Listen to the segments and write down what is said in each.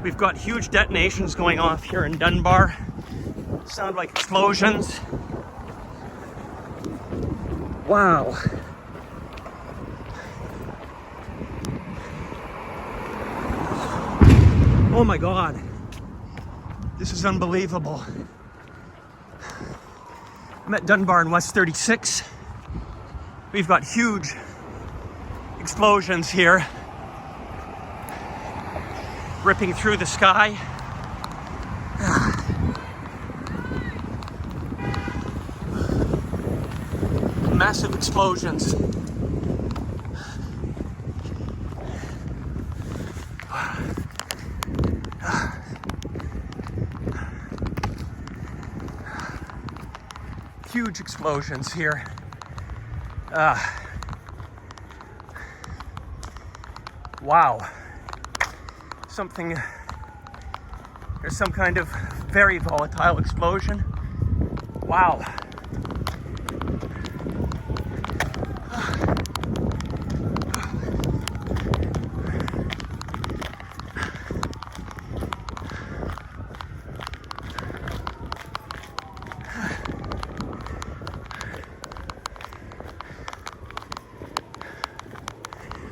We've got huge detonations going off here in Dunbar. Sound like explosions. Wow. Oh my God. This is unbelievable. I'm at Dunbar in West 36. We've got huge explosions here ripping through the sky. Massive explosions. Huge explosions here. Wow. There's some kind of very volatile explosion. Wow.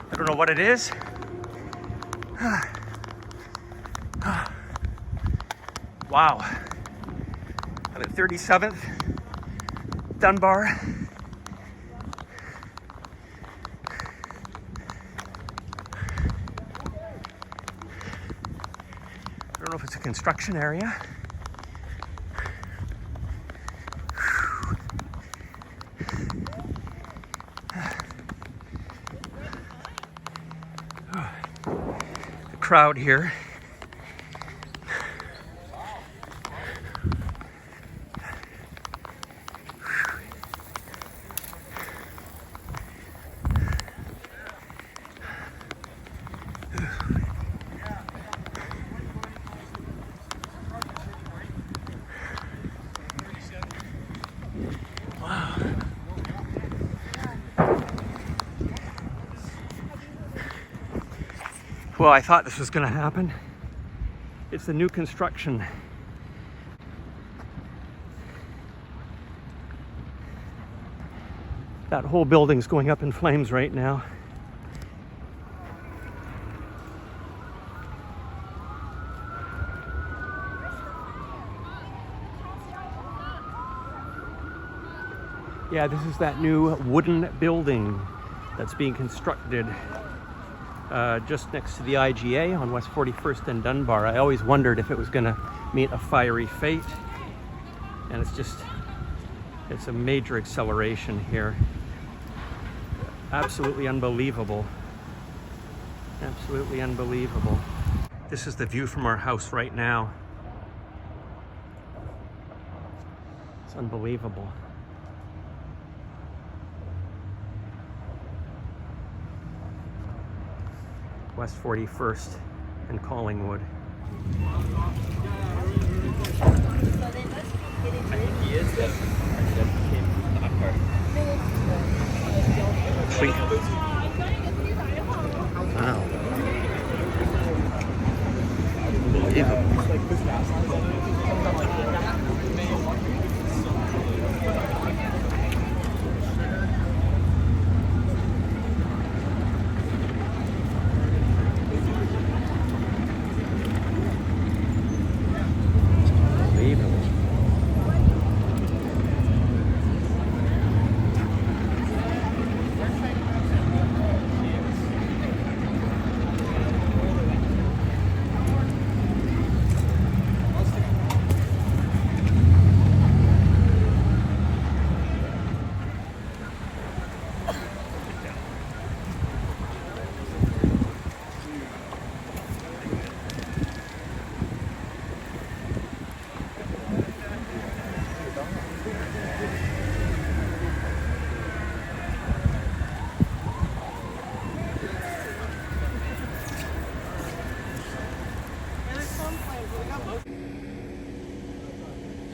I don't know what it is. Wow. I'm at 37th Dunbar. I don't know if it's a construction area. The crowd here. Well, I thought this was going to happen. It's the new construction. That whole building's going up in flames right now. Yeah, this is that new wooden building that's being constructed just next to the IGA on West 41st and Dunbar. I always wondered if it was going to meet a fiery fate, and it's a major acceleration here. Absolutely unbelievable. Absolutely unbelievable. This is the view from our house right now. It's unbelievable. West 41st and Collingwood. Sweet. Wow.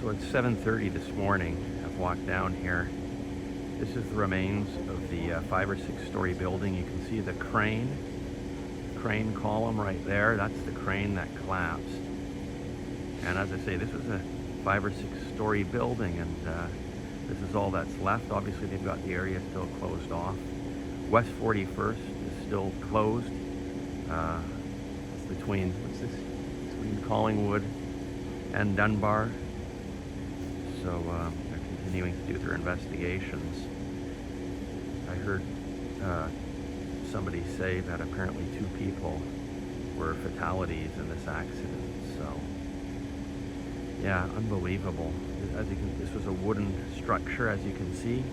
So it's 7:30 this morning. I've walked down here. This is the remains of the 5 or 6 story building. You can see the crane crane column right there. That's the crane that collapsed. And as I say, this was a 5 or 6 story building, and this is all that's left. Obviously, they've got the area still closed off. West 41st is still closed. It's between, what's this? Between Collingwood and Dunbar. So they're continuing to do their investigations. I heard somebody say that apparently 2 people were fatalities in this accident. So yeah, unbelievable. As you can, this was a wooden structure, as you can see. You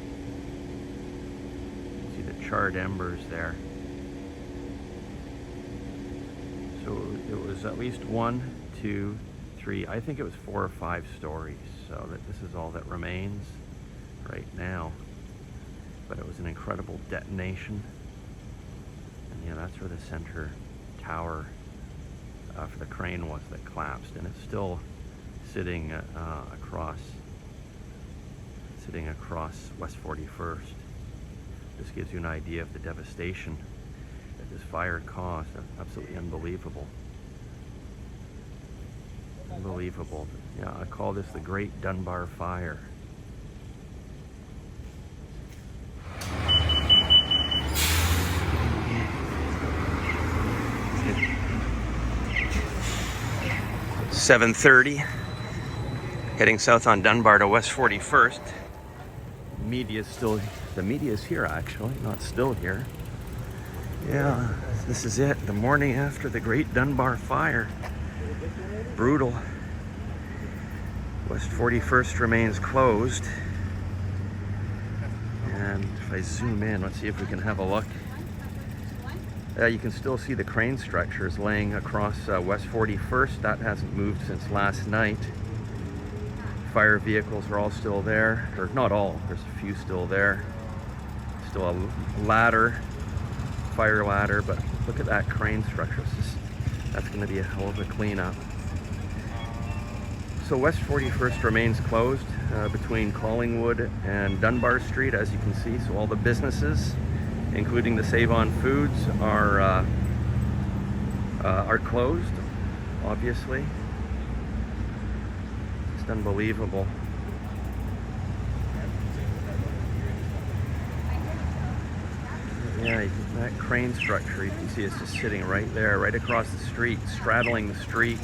can see the charred embers there. So it was at least 1, 2, 3, I think it was 4 or 5 stories. So that this is all that remains right now. But it was an incredible detonation. And yeah, that's where the center tower for the crane was that collapsed, and it's still sitting across West 41st. This gives you an idea of the devastation that this fire caused. Absolutely unbelievable. Unbelievable. Yeah, I call this the Great Dunbar Fire. It's 7:30. Heading south on Dunbar to West 41st. The media is here actually, not still here. Yeah, this is it, the morning after the Great Dunbar Fire. Brutal. West 41st remains closed. And if I zoom in, let's see if we can have a look. You can still see the crane structures laying across West 41st. That hasn't moved since last night. Fire vehicles are all still there, or not all, there's a few still there. Still a ladder, fire ladder, but look at that crane structure. That's going to be a hell of a cleanup. So West 41st remains closed between Collingwood and Dunbar Street, as you can see. So all the businesses, including the Save On Foods, are closed, obviously. It's unbelievable. Yeah, that crane structure, you can see it's just sitting right there, right across the street, straddling the street.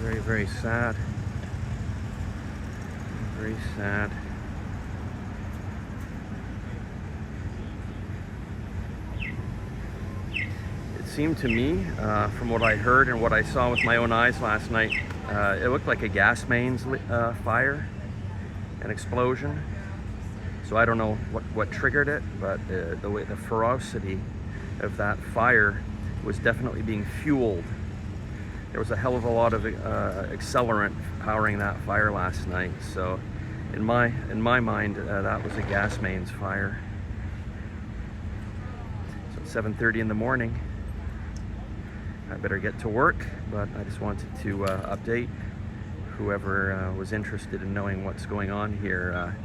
Very, very sad. Very sad. It seemed to me, from what I heard and what I saw with my own eyes last night, it looked like a gas mains fire, an explosion. So I don't know what triggered it, but the ferocity of that fire was definitely being fueled. There was a hell of a lot of accelerant powering that fire last night. So in my mind, that was a gas mains fire. So it's 7:30 in the morning. I better get to work, but I just wanted to update whoever was interested in knowing what's going on here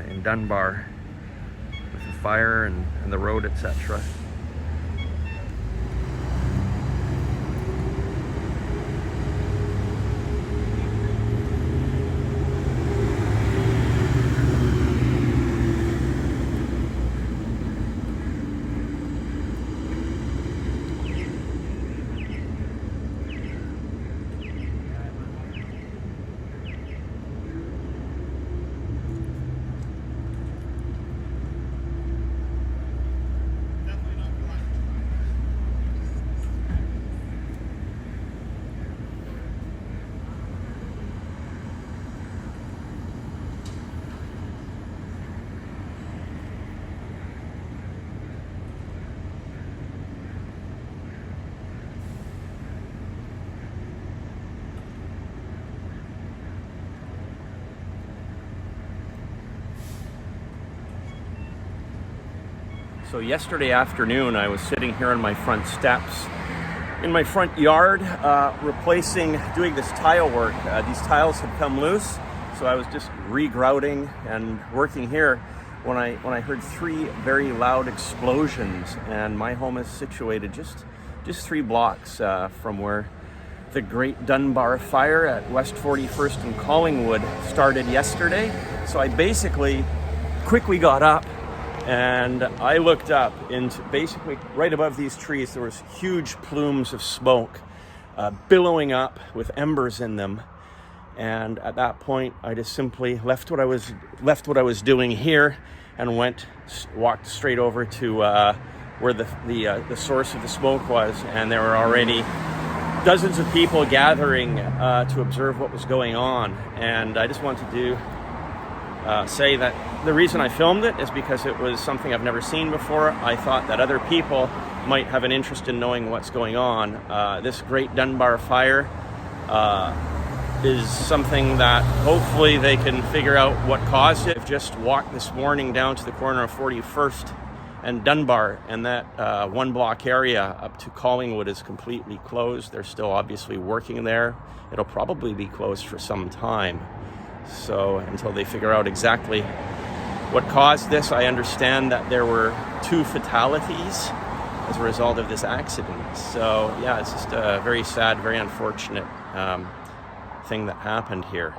in Dunbar with the fire and the road, etc. So yesterday afternoon, I was sitting here on my front steps in my front yard, doing this tile work. These tiles had come loose, so I was just regrouting and working here when I heard three very loud explosions. And my home is situated just 3 blocks from where the Great Dunbar fire at West 41st and Collingwood started yesterday. So I basically quickly got up and I looked up into basically right above these trees. There was huge plumes of smoke billowing up with embers in them. And at that point, I just simply left what I was doing here and walked straight over to where the source of the smoke was. And there were already dozens of people gathering to observe what was going on. And I just wanted to say that the reason I filmed it is because it was something I've never seen before. I thought that other people might have an interest in knowing what's going on. This Great Dunbar fire is something that hopefully they can figure out what caused it. I've just walked this morning down to the corner of 41st and Dunbar, and that 1 block area up to Collingwood is completely closed. They're still obviously working there. It'll probably be closed for some time. So until they figure out exactly what caused this, I understand that there were 2 fatalities as a result of this accident. So yeah, it's just a very sad, very unfortunate thing that happened here.